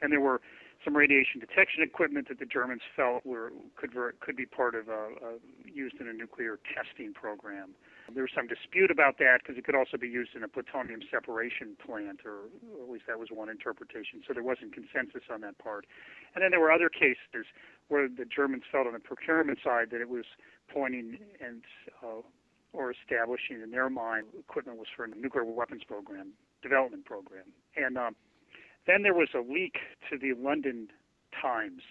And there were some radiation detection equipment that the Germans felt could be part of used in a nuclear testing program. There was some dispute about that because it could also be used in a plutonium separation plant, or at least that was one interpretation. So there wasn't consensus on that part. And then there were other cases where the Germans felt on the procurement side that it was pointing and or establishing in their mind equipment was for a nuclear weapons program, development program. And then there was a leak to the London Times,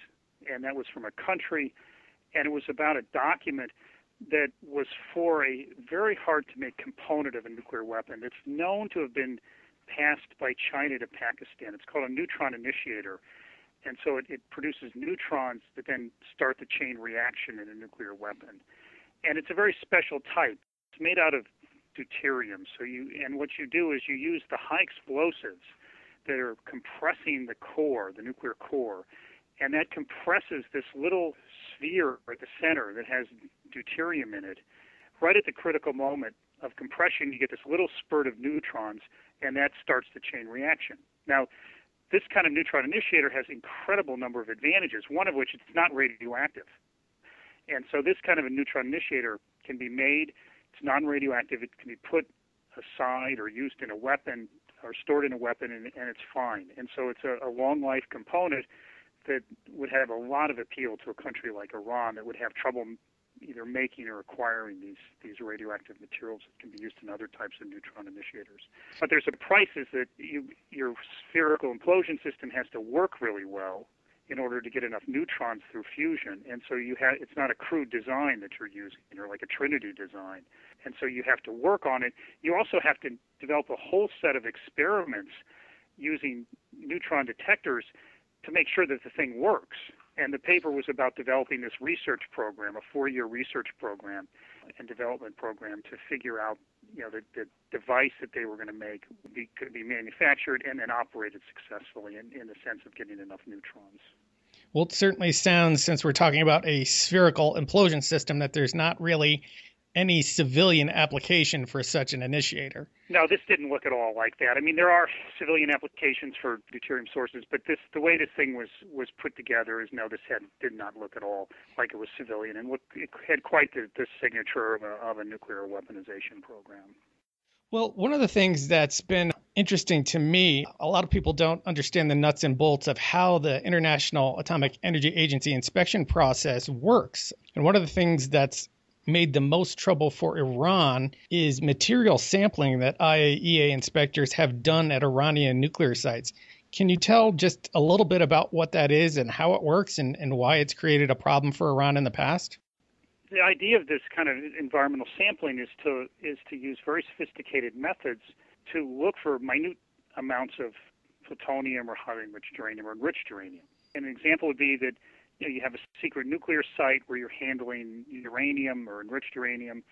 and that was from a country, and it was about a document that was for a very hard-to-make component of a nuclear weapon. It's known to have been passed by China to Pakistan. It's called a neutron initiator, and so it produces neutrons that then start the chain reaction in a nuclear weapon. And it's a very special type. It's made out of deuterium. And what you do is you use the high explosives that are compressing the core, the nuclear core, and that compresses this little sphere at the center that has deuterium in it. Right at the critical moment of compression, you get this little spurt of neutrons, and that starts the chain reaction. Now, this kind of neutron initiator has incredible number of advantages, one of which it's not radioactive. And so this kind of a neutron initiator can be made. It's non-radioactive. It can be put aside or used in a weapon or stored in a weapon, and it's fine. And so it's a long-life component that would have a lot of appeal to a country like Iran that would have trouble either making or acquiring these radioactive materials that can be used in other types of neutron initiators. But there's a price, is that your spherical implosion system has to work really well in order to get enough neutrons through fusion. And so it's not a crude design that you're using, or like a Trinity design. And so you have to work on it. You also have to develop a whole set of experiments using neutron detectors to make sure that the thing works. And the paper was about developing this research program, a 4-year research program and development program to figure out, the device that they were going to make could be manufactured and then operated successfully in the sense of getting enough neutrons. Well, it certainly sounds, since we're talking about a spherical implosion system, that there's not really any civilian application for such an initiator. No, this didn't look at all like that. I mean, there are civilian applications for deuterium sources, but the way this thing was put together this did not look at all like it was civilian, and it had quite the signature of a nuclear weaponization program. Well, one of the things that's been interesting to me, a lot of people don't understand the nuts and bolts of how the International Atomic Energy Agency inspection process works. And one of the things that's made the most trouble for Iran is material sampling that IAEA inspectors have done at Iranian nuclear sites. Can you tell just a little bit about what that is and how it works and why it's created a problem for Iran in the past? The idea of this kind of environmental sampling is to use very sophisticated methods to look for minute amounts of plutonium or highly enriched uranium or enriched uranium. An example would be that you have a secret nuclear site where you're handling uranium or enriched uranium,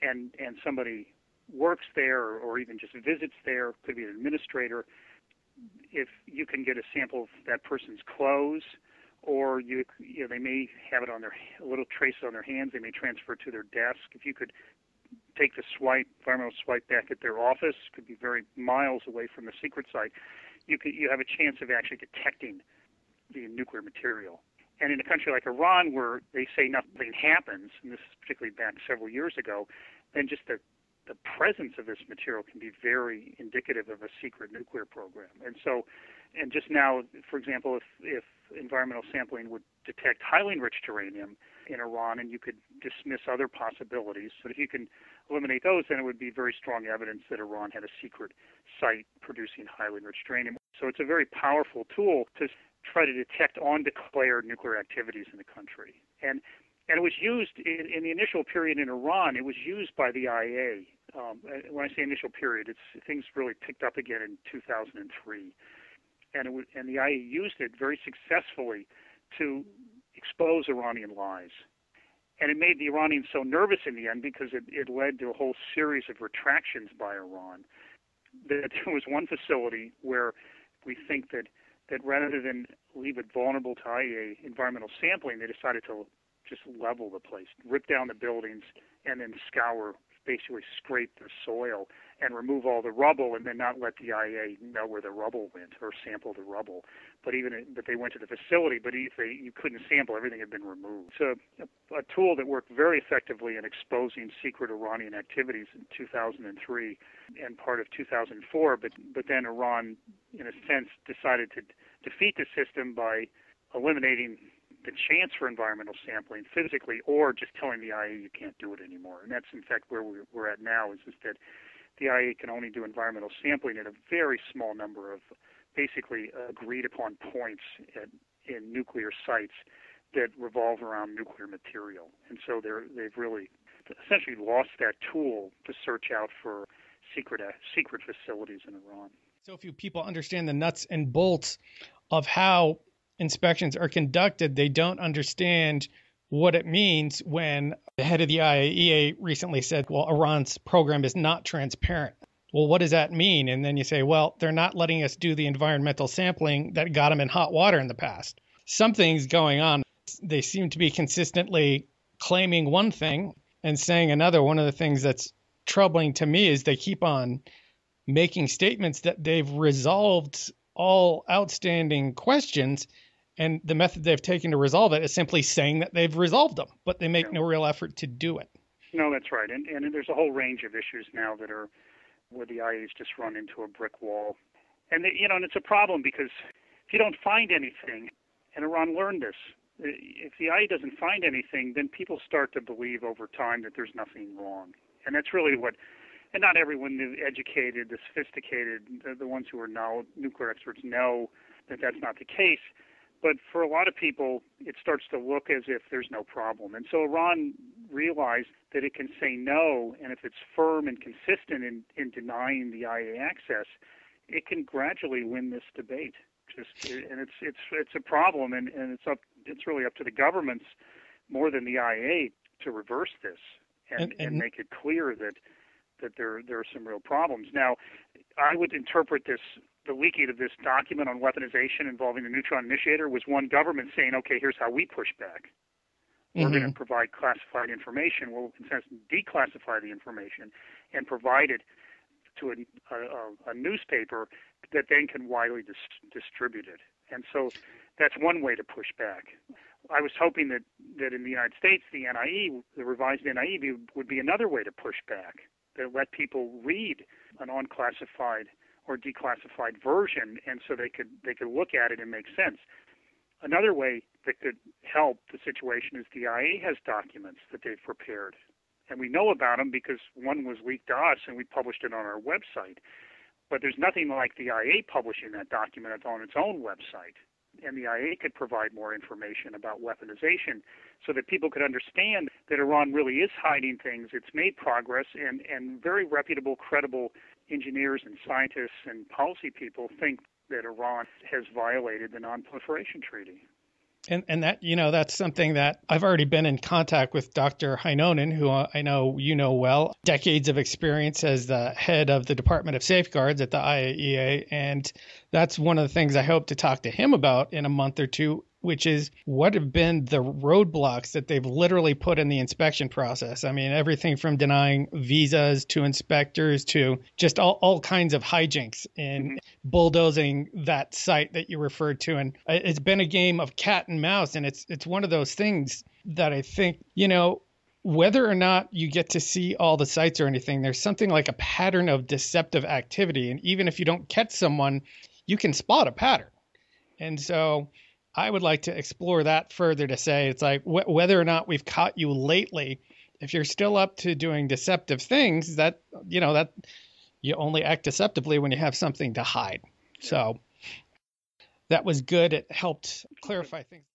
and somebody works there or even just visits there, could be an administrator. If you can get a sample of that person's clothes, or they may have it on a little trace on their hands, they may transfer it to their desk. If you could take the environmental swipe back at their office, could be very miles away from the secret site, you have a chance of actually detecting the nuclear material. And in a country like Iran, where they say nothing happens, and this is particularly back several years ago, then just the presence of this material can be very indicative of a secret nuclear program. And just now, for example, if environmental sampling would detect highly enriched uranium in Iran, and you could dismiss other possibilities, but if you can eliminate those, then it would be very strong evidence that Iran had a secret site producing highly enriched uranium. So it's a very powerful tool to try to detect undeclared nuclear activities in the country. And it was used in the initial period in Iran. It was used by the IAEA. When I say initial period, things really picked up again in 2003. And the IAEA used it very successfully to expose Iranian lies. And it made the Iranians so nervous in the end, because it led to a whole series of retractions by Iran, that there was one facility where we think that rather than leave it vulnerable to IAEA environmental sampling, they decided to just level the place, rip down the buildings, and then scour basically scrape the soil and remove all the rubble, and then not let the IAEA know where the rubble went or sample the rubble. But they went to the facility, but if you couldn't sample, everything had been removed. So a tool that worked very effectively in exposing secret Iranian activities in 2003 and part of 2004. But then Iran, in a sense, decided to defeat the system by eliminating the chance for environmental sampling physically, or just telling the IAEA you can't do it anymore. And that's, in fact, where we're at now, is that the IAEA can only do environmental sampling at a very small number of basically agreed-upon points in nuclear sites that revolve around nuclear material. And so they've really essentially lost that tool to search out for secret facilities in Iran. So few people understand the nuts and bolts of how inspections are conducted. They don't understand what it means when the head of the IAEA recently said, well, Iran's program is not transparent. Well, what does that mean? And then you say, well, they're not letting us do the environmental sampling that got them in hot water in the past. Something's going on. They seem to be consistently claiming one thing and saying another. One of the things that's troubling to me is they keep on making statements that they've resolved all outstanding questions, and the method they've taken to resolve it is simply saying that they've resolved them, but they make no real effort to do it. No, that's right. And there's a whole range of issues now that are where the IAEA's just run into a brick wall. And and it's a problem because if you don't find anything, and Iran learned this, if the IAEA doesn't find anything, then people start to believe over time that there's nothing wrong. And that's really and not everyone, the educated, the sophisticated, the ones who are now nuclear experts know that that's not the case. But for a lot of people, it starts to look as if there's no problem. And so Iran realized that it can say no, and if it's firm and consistent in denying the IAEA access, it can gradually win this debate. And it's a problem, and it's really up to the governments more than the IAEA to reverse this and make it clear that there are some real problems. Now, I would interpret the leaking of this document on weaponization involving the neutron initiator was one government saying, okay, here's how we push back. We're going to provide classified information. We'll, in a sense, declassify the information and provide it to a newspaper that then can widely distribute it. And so that's one way to push back. I was hoping that in the United States, the revised NIE would be another way to push back, that let people read an unclassified or declassified version, and so they could look at it and make sense. Another way that could help the situation is the IAEA has documents that they've prepared, and we know about them because one was leaked to us and we published it on our website. But there's nothing like the IAEA publishing that document on its own website, and the IAEA could provide more information about weaponization so that people could understand that Iran really is hiding things. It's made progress, and very reputable, credible engineers and scientists and policy people think that Iran has violated the Non-Proliferation Treaty. And that, that's something that I've already been in contact with Dr. Heinonen, who I know you know well, decades of experience as the head of the Department of Safeguards at the IAEA. And that's one of the things I hope to talk to him about in a month or two, which is what have been the roadblocks that they've literally put in the inspection process. I mean, everything from denying visas to inspectors to just all kinds of hijinks in bulldozing that site that you referred to. And it's been a game of cat and mouse. And it's one of those things that I think, whether or not you get to see all the sites or anything, there's something like a pattern of deceptive activity. And even if you don't catch someone, you can spot a pattern. And so I would like to explore that further to say it's like whether or not we've caught you lately, if you're still up to doing deceptive things, that you only act deceptively when you have something to hide. So that was good. It helped clarify things.